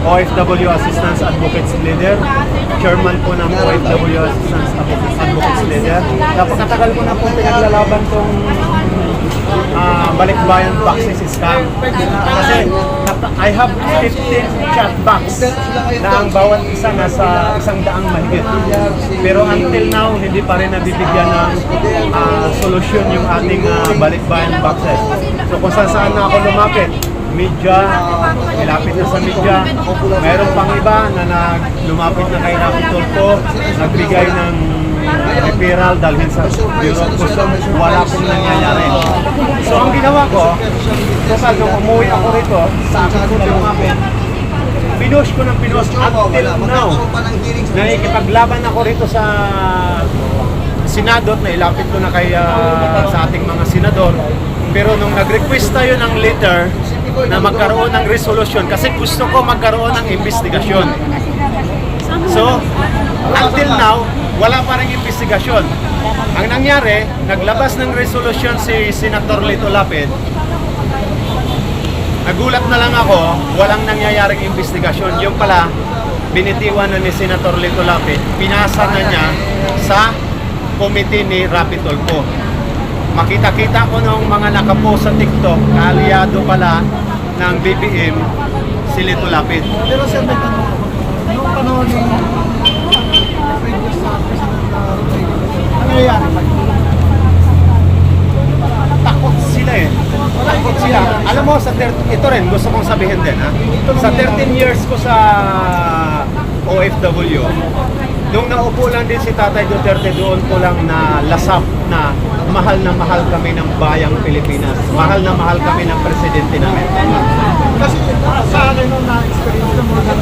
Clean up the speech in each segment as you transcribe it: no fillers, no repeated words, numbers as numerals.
OFW Assistance Advocates Leader, chairman po ng OFW Assistance Advocates Leader. Napakatagal ko na po pinaglalaban tong balikbayan boxes scam. Kasi I have 15 chat box na ang bawat isa nasa 100 mahigit. Pero until now, hindi pa rin nabibigyan ng solusyon yung ating balikbayan boxes. So kung saan na ako lumapit, media, nilapit na sa media. Mayroon pang iba na lumapit na kay Rafi Tulfo, nagbigay ng referral dalhin sa Bureau of Customs, wala pong nangyayari. So ang ginawa ko, total nung umuwi ako rito, sa akin ko na lumapit, pinush ko ng pinush until now. Nakikipaglaban ako rito sa Senado, na ilapit ko na kay sa ating mga senador. Pero nung nag-request tayo ng letter na magkaroon ng resolution, kasi gusto ko magkaroon ng investigasyon. So, until now, wala pa rin investigasyon. Ang nangyari, naglabas ng resolution si Senator Lito Lapid. Nagulat na lang ako, walang nangyayaring investigasyon. Yung pala, binitiwan na ni Senator Lito Lapid, pinasa na niya sa committee ni Rafi Tulfo. Makita-kita ko nung mga nakapost sa TikTok, kaalyado pala ng BBM si Lito Lapid. Pero sir, may tanong ako. Noong panahon yung previous sa ano yan? Takot sila eh. Takot sila. Alam mo, ito rin, gusto kong sabihin din ha. Sa 13 years ko sa OFW, nung naupo lang din si Tatay Duterte, doon ko lang na lasap na mahal kami ng bayang Pilipinas. Mahal na mahal kami ng presidente namin. Kasi sa akin nung na-experience mo na sa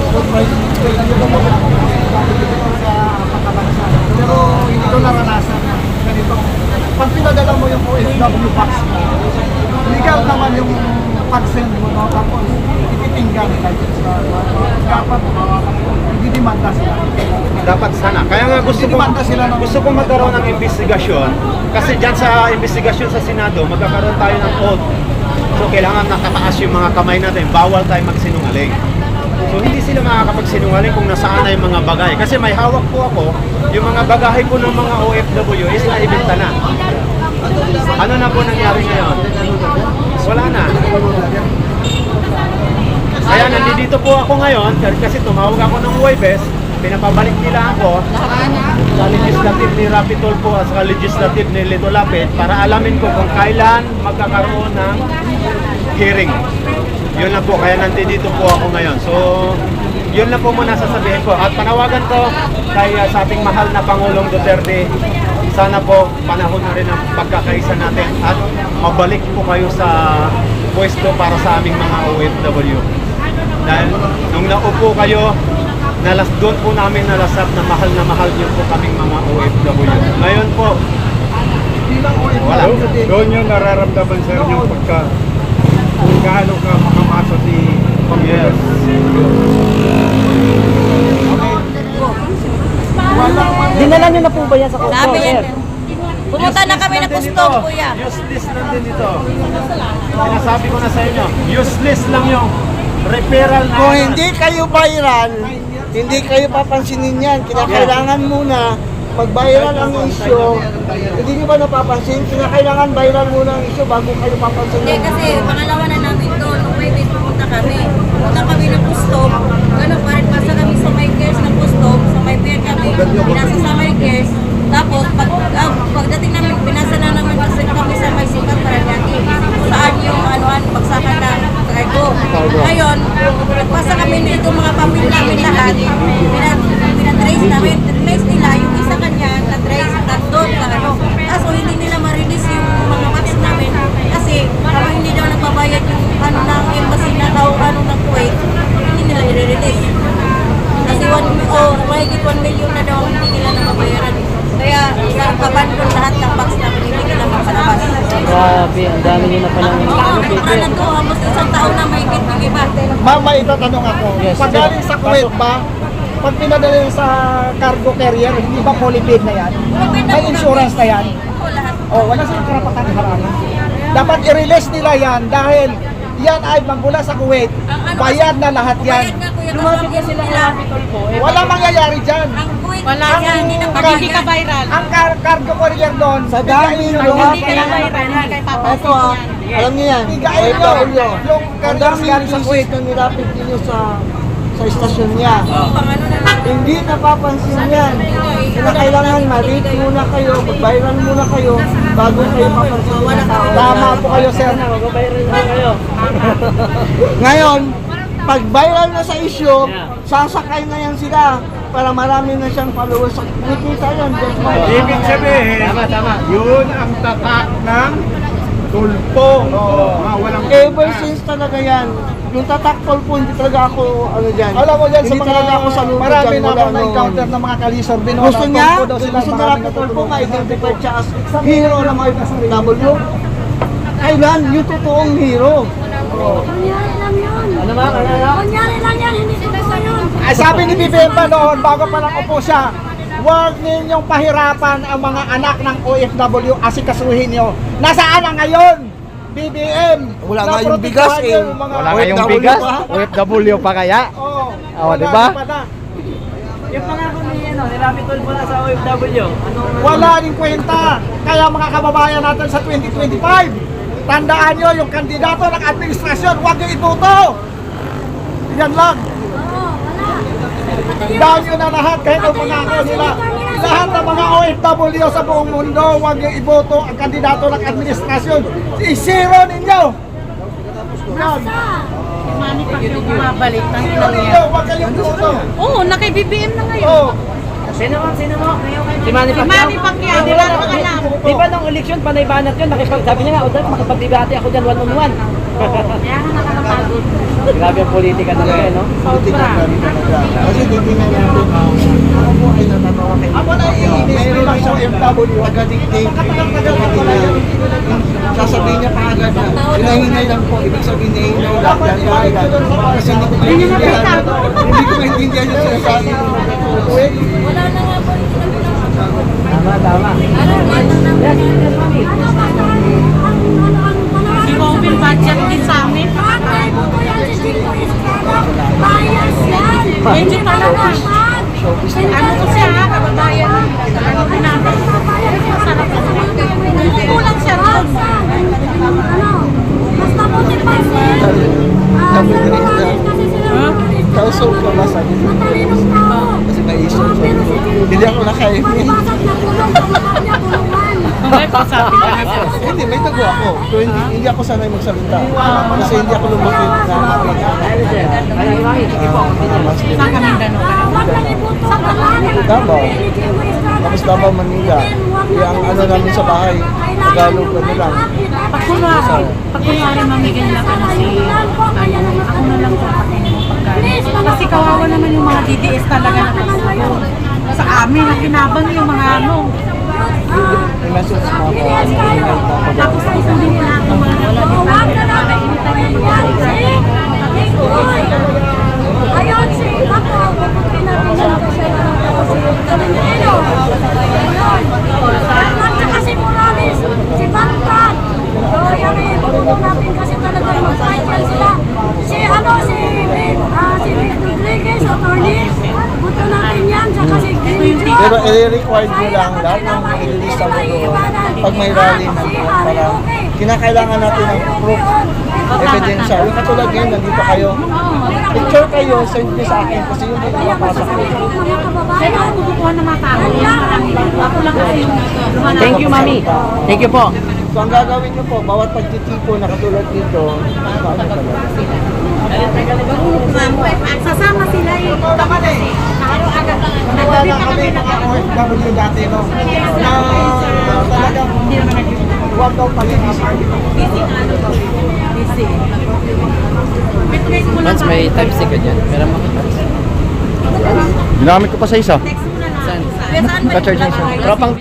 pagkabansa. Pero hindi ko naranasan na ganito. Pag pinadala mo yung OFW box mo, legal naman yung pag-send mo, no? Tapos ititinggan nila sa dapat didimanda sila. Dapat sana. Kaya nga gusto ko magkaroon ng investigasyon, kasi dyan sa investigasyon sa Senado, magkakaroon tayo ng oath. So kailangan nakataas yung mga kamay natin, bawal tayo magsinungaling. So hindi sila makakapagsinungaling kung nasaan na yung mga bagay. Kasi may hawak po ako, yung mga bagahe po ng mga OFW is naibenta na. Ano na po nangyari ngayon? Wala na. Kaya nandito po ako ngayon, kasi tumawag ako ng Huwebes, pinapabalik nila ako sa legislative ni Rafi Tulfo at sa legislative ni Lito Lapid para alamin ko kung kailan magkakaroon ng hearing. Yun lang po, kaya nandito po ako ngayon. So, yun lang po muna sasabihin ko. At panawagan ko kay sa ating mahal na Pangulong Duterte, sana po panahon na rin ang pagkakaisa natin at mabalik po kayo sa pwesto para sa aming mga OFW. Dahil nung naupo kayo, doon po namin nalasap na mahal niyo po kaming mga OFW. Ngayon po, wala. Doon yung nararamdaman sir yung pagka kung gaano ka makamasa si Pangulong. Dinala nyo na po ba yan sa kusto? Sabi yan. Pumunta na kami na custom, kuya. Useless lang din ito. Sinasabi ko na sa inyo, useless lang yung referral na. Kung hindi kayo viral, hindi kayo papansinin yan. Kinakailangan muna mag-viral ang issue. Hindi nyo ba napapansin? Kinakailangan viral muna ang issue bago kayo papansinin. Hindi, kasi pangalawa na namin doon. Nung may base pumunta kami. Pumunta kami ng custom. Ganun pa rin. Pasa kami sa may gears ng custom. Sa may pier kami. Pinasa sa may gears. Tapos, pagdating namin, pinasa na naman kasi kami sa may sikat para natin. Saan yung bagsakan na cargo. Ngayon, nagpasa kami nito mga papel namin lahat. Pinatrace namin. Trace nila yung isa kanya, na-trace, doon, Kaso hindi nila ma-release yung mga maps namin. Kasi kung hindi daw nagbabayad yung ng embassy na daw, ng Kuwait, hindi nila i-release. Kasi mahigit 1 million na daw hindi nila nababayaran. Kaya kapan ko lahat ng box namin hindi nila mapalabas. Grabe, ang dami nyo na palang Na to, halos isang taon na mahigit yung iba. Ma'am, may itatanong ako. Yes, Pag galing sa Kuwait ba, pag pinadala yun sa cargo carrier, hindi ba fully paid na yan? May insurance na yan? Oo, lahat. Wala silang karapatan harapin. Dapat i-release nila yan dahil yan ay magmula sa Kuwait. Bayad na lahat yan. Bayad nga, kuya, lumapit na sila ng Rapitol po. Walang mangyayari dyan. Wala yan, hindi na Hindi ka viral. Ang cargo courier doon, Sa dami bigayin nyo, nyo. Hindi ka na viral, hindi kayo Ito papasin yan. alam niyo yan, Bigayin nyo. OFW. Yung Ang cargo dami galing sa Kuwait. ito nilapit ninyo sa istasyon niya. Pang ano na lang. Hindi napapansin yan. Kailangan ma-rate muna kayo, mag-viral muna kayo, bago kayo papansin ng tao. Tama po kayo, sir. Mag-viral na kayo. Ngayon, pag viral na sa issue, sasakay na yan sila para marami na siyang followers. Nakikita yan. Just by Ibig sabihin, yun ang tatak ng tulpo. Mga walang Ever since talaga yan, yung tatakpol po, hindi talaga ako, ano dyan. Alam mo dyan, sa Hindi mga talaga ako salubog marami dyan na mula ako noon. na-encounter ng mga kalisor. Binola, Gusto niya, tulpo daw sila, gusto na maraming Rapitol po natutulungan. ma-identify siya as hero ng mga FW. Kailan? Yung totoong hero. Kunyari lang yun. Ano ba? Kunyari lang yan, hindi totoo yun. Ay, sabi ni BBM pa noon, bago pa lang upo siya, huwag ninyong pahirapan ang mga anak ng OFW, asikasuhin nyo. Nasaan na ngayon? BBM! Wala nga yung bigas eh. Wala ngayong bigas. OFW pa kaya? Oo. Oh, di ba? Yung pangako ni Rapitol po na sa OFW. Wala rin kwenta. Kaya mga kababayan natin sa 2025, tandaan nyo yung kandidato ng administrasyon, huwag nyo iboto. Yan lang. Oo, wala. Down nyo na lahat kahit ang pangako nila. Lahat ng mga OFW sa buong mundo, huwag nyo iboto ang kandidato ng administrasyon. I-zero ninyo. Yan. Mani pag yung bumabalik, Zero ninyo, huwag kayong iboto. Oo, naka-BBM na ngayon. Oh. Sino mo? Si Manny Pacquiao. Manny Pacquiao, Di wala ba, namang alam. di ba nung eleksyon, panay banat yun, sabi niya nga, o dapat makipag-debate ako dyan one-on-one. Kaya nga nakakapagod. Grabe ang politika talaga, no? Politika namin talaga. Kasi titingnan natin, ako po ay natatawa kay Ako na iinis bilang sa OFW. taga-dictate. Sasabihin niya pa agad na, hinahinay lang po. Ibig sabihin hinahinay lang. Kasi hindi ko maintindihan. Hindi ko maintindihan yung sinasabi mo. Wala na nga po, hindi na pinapagawa. Tama. Ano ba? Yes, yes, mami. Ano ba? Si Robin budget din sa amin. Patay mo po yan si Jingo Estrada. Bias yan. Medyo talaga. Ano ko siya ha, kababayan. Ano din namin. Masarap sa kulang siya ron. Ano? Mas mabuti pa siya. Kasi sila Kausap ka ba sa akin? matalinong tao. Kasi may issue. Pero si Jingo, Hindi ako nakain. palibasag na kulong, pagkakap niya kulungan. May pasabi ka. Hindi, may tago ako. Pero hindi ako sanay magsalita. Kasi hindi ako lumaki na Ayun, sir. Ayun, mami, sige po. Sa Kamindano. Wag na ibuto ang pangalan. Davao. Ni Jingo Estrada. Tapos Davao, Manila. Ang ano namin sa bahay, Tagalog ano lang. Pag kunwari mamigay lang ano si, ako na lang sa akin yung pagkain. Kasi kawawa naman yung mga DDS talaga na nagsusunod. Sa amin, ang kinabang yung mga ano. May message mo ako. Tapos ay sundin nila ang mga Wag na namin yan. Ayun si Paco, pupukin natin siya kasi si Caminero. Ayun. At saka si Morales, si Bangkag. So, yan eh, pupukin natin kasi talaga mag-fight yan sila. Si Vic Rodriguez, attorney. Puto natin yan, saka si Ginjo. Pero i-required mo lang lahat ng i-release sa mundo pag may rally na para kinakailangan natin ng proof, ebidensya. Yung katulad ngayon, nandito kayo. Picture kayo, send nyo sa akin kasi yung hindi mapasok ko. Kaya ako kukuha ng mga tao. Ako lang kasi yung lumanap. Thank you, mami. Thank you po. So ang gagawin nyo po, bawat pagtitipo na katulad dito, paano talaga? Sasama sila yung araw-araw. Nagdala kami mga OFW dati, no? Na talagang huwag daw pag-ibig. Busy. Once may type stick ka dyan, meron makita. Ginamit ko pa sa isa. Text mo na lang. Ka-charging siya. Tropang